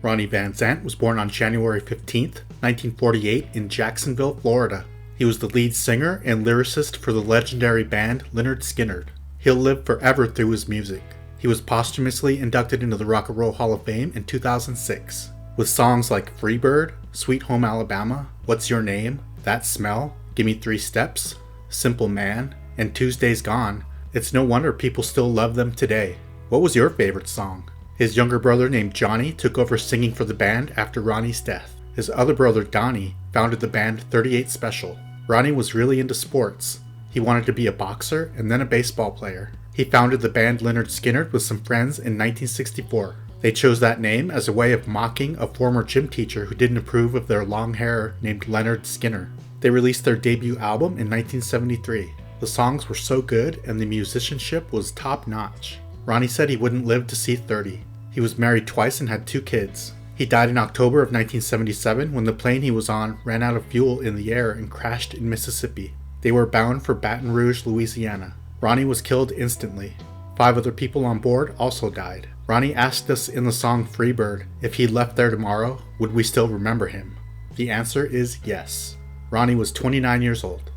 Ronnie Van Zant was born on January 15, 1948 in Jacksonville, Florida. He was the lead singer and lyricist for the legendary band Lynyrd Skynyrd. He'll live forever through his music. He was posthumously inducted into the Rock and Roll Hall of Fame in 2006. With songs like Freebird, Sweet Home Alabama, What's Your Name, That Smell, Gimme 3 Steps, Simple Man, and Tuesday's Gone, it's no wonder people still love them today. What was your favorite song? His younger brother named Johnny took over singing for the band after Ronnie's death. His other brother Donnie founded the band 38 Special. Ronnie was really into sports. He wanted to be a boxer and then a baseball player. He founded the band Lynyrd Skynyrd with some friends in 1964. They chose that name as a way of mocking a former gym teacher who didn't approve of their long hair named Lynyrd Skynyrd. They released their debut album in 1973. The songs were so good and the musicianship was top-notch. Ronnie said he wouldn't live to see 30. He was married twice and had 2 kids. He died in October of 1977 when the plane he was on ran out of fuel in the air and crashed in Mississippi. They were bound for Baton Rouge, Louisiana. Ronnie was killed instantly. 5 other people on board also died. Ronnie asked us in the song Freebird if he left there tomorrow, would we still remember him? The answer is yes. Ronnie was 29 years old.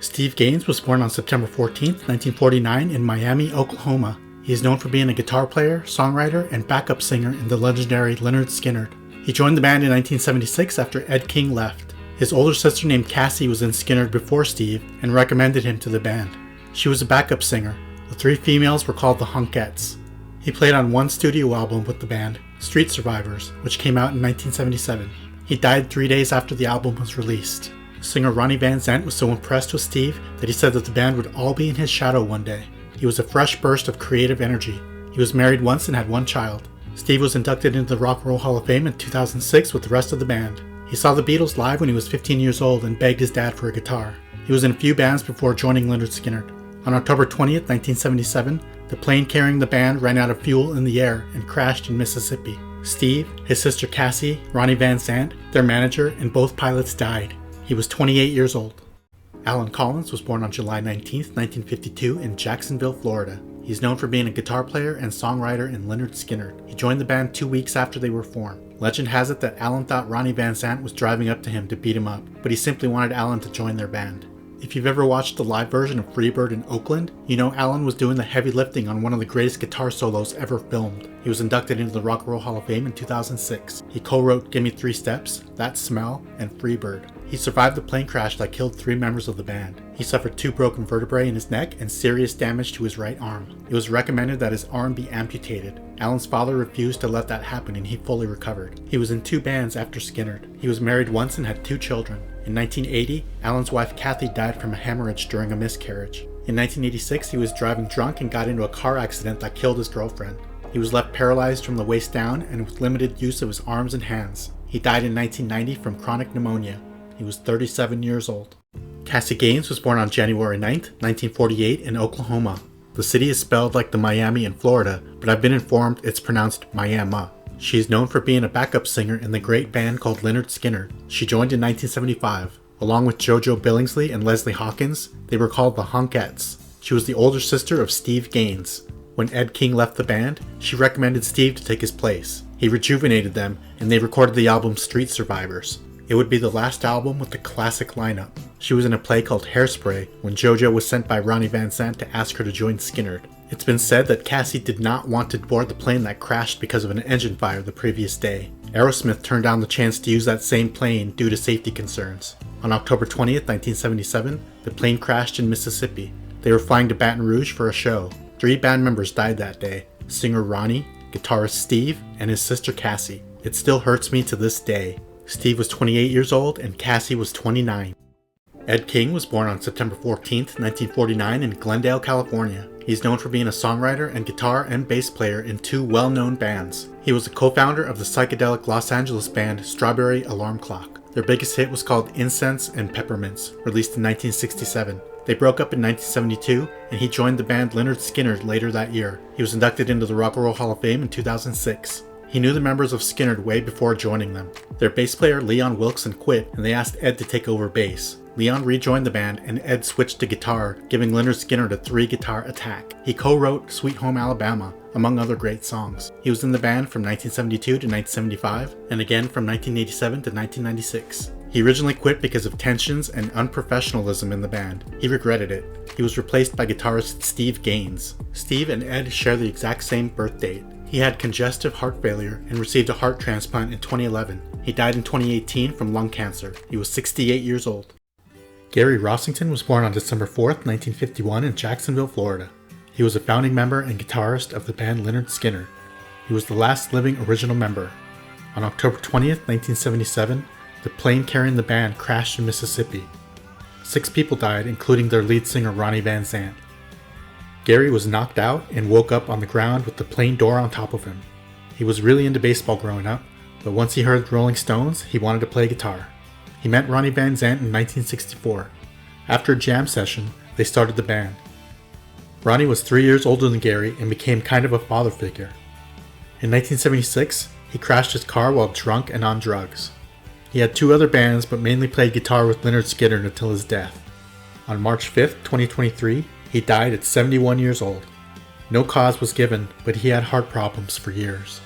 Steve Gaines was born on September 14, 1949 in Miami, Oklahoma. He is known for being a guitar player, songwriter, and backup singer in the legendary Lynyrd Skynyrd. He joined the band in 1976 after Ed King left. His older sister named Cassie was in Skynyrd before Steve and recommended him to the band. She was a backup singer. The 3 females were called the Hunkettes. He played on 1 studio album with the band, Street Survivors, which came out in 1977. He died 3 days after the album was released. Singer Ronnie Van Zant was so impressed with Steve that he said that the band would all be in his shadow one day. He was a fresh burst of creative energy. He was married once and had 1 child. Steve was inducted into the Rock and Roll Hall of Fame in 2006 with the rest of the band. He saw the Beatles live when he was 15 years old and begged his dad for a guitar. He was in a few bands before joining Lynyrd Skynyrd. On October 20th, 1977, the plane carrying the band ran out of fuel in the air and crashed in Mississippi. Steve, his sister Cassie, Ronnie Van Zant, their manager, and both pilots died. He was 28 years old. Alan Collins was born on July 19, 1952 in Jacksonville, Florida. He's known for being a guitar player and songwriter in Lynyrd Skynyrd. He joined the band 2 weeks after they were formed. Legend has it that Alan thought Ronnie Van Zant was driving up to him to beat him up, but he simply wanted Alan to join their band. If you've ever watched the live version of Freebird in Oakland, you know Alan was doing the heavy lifting on one of the greatest guitar solos ever filmed. He was inducted into the Rock and Roll Hall of Fame in 2006. He co-wrote Gimme 3 Steps, That Smell, and Freebird. He survived the plane crash that killed 3 members of the band. He suffered 2 broken vertebrae in his neck and serious damage to his right arm. It was recommended that his arm be amputated. Alan's father refused to let that happen and he fully recovered. He was in 2 bands after Skynyrd. He was married once and had 2 children. In 1980, Alan's wife Kathy died from a hemorrhage during a miscarriage. In 1986, he was driving drunk and got into a car accident that killed his girlfriend. He was left paralyzed from the waist down and with limited use of his arms and hands. He died in 1990 from chronic pneumonia. He was 37 years old. Cassie Gaines was born on January 9, 1948 in Oklahoma. The city is spelled like the Miami in Florida, but I've been informed it's pronounced Miami. She is known for being a backup singer in the great band called Lynyrd Skynyrd. She joined in 1975. Along with JoJo Billingsley and Leslie Hawkins, they were called the Hunkettes. She was the older sister of Steve Gaines. When Ed King left the band, she recommended Steve to take his place. He rejuvenated them, and they recorded the album Street Survivors. It would be the last album with the classic lineup. She was in a play called Hairspray when JoJo was sent by Ronnie Van Zant to ask her to join Skynyrd. It's been said that Cassie did not want to board the plane that crashed because of an engine fire the previous day. Aerosmith turned down the chance to use that same plane due to safety concerns. On October 20th, 1977, the plane crashed in Mississippi. They were flying to Baton Rouge for a show. 3 band members died that day: singer Ronnie, guitarist Steve, and his sister Cassie. It still hurts me to this day. Steve was 28 years old and Cassie was 29. Ed King was born on September 14, 1949 in Glendale, California. He's known for being a songwriter and guitar and bass player in 2 well-known bands. He was a co-founder of the psychedelic Los Angeles band Strawberry Alarm Clock. Their biggest hit was called Incense and Peppermints, released in 1967. They broke up in 1972, and he joined the band Lynyrd Skynyrd later that year. He was inducted into the Rock and Roll Hall of Fame in 2006. He knew the members of Skynyrd way before joining them. Their bass player Leon Wilkson quit, and they asked Ed to take over bass. Leon rejoined the band, and Ed switched to guitar, giving Lynyrd Skynyrd a 3-guitar attack. He co-wrote Sweet Home Alabama, among other great songs. He was in the band from 1972 to 1975, and again from 1987 to 1996. He originally quit because of tensions and unprofessionalism in the band. He regretted it. He was replaced by guitarist Steve Gaines. Steve and Ed share the exact same birth date. He had congestive heart failure and received a heart transplant in 2011. He died in 2018 from lung cancer. He was 68 years old. Gary Rossington was born on December 4th, 1951 in Jacksonville, Florida. He was a founding member and guitarist of the band Lynyrd Skynyrd. He was the last living original member. On October 20th, 1977, the plane carrying the band crashed in Mississippi. 6 people died, including their lead singer Ronnie Van Zant. Gary was knocked out and woke up on the ground with the plane door on top of him. He was really into baseball growing up, but once he heard the Rolling Stones, he wanted to play guitar. He met Ronnie Van Zant in 1964. After a jam session, they started the band. Ronnie was 3 years older than Gary and became kind of a father figure. In 1976, he crashed his car while drunk and on drugs. He had 2 other bands but mainly played guitar with Lynyrd Skynyrd until his death. On March 5th, 2023, he died at 71 years old. No cause was given, but he had heart problems for years.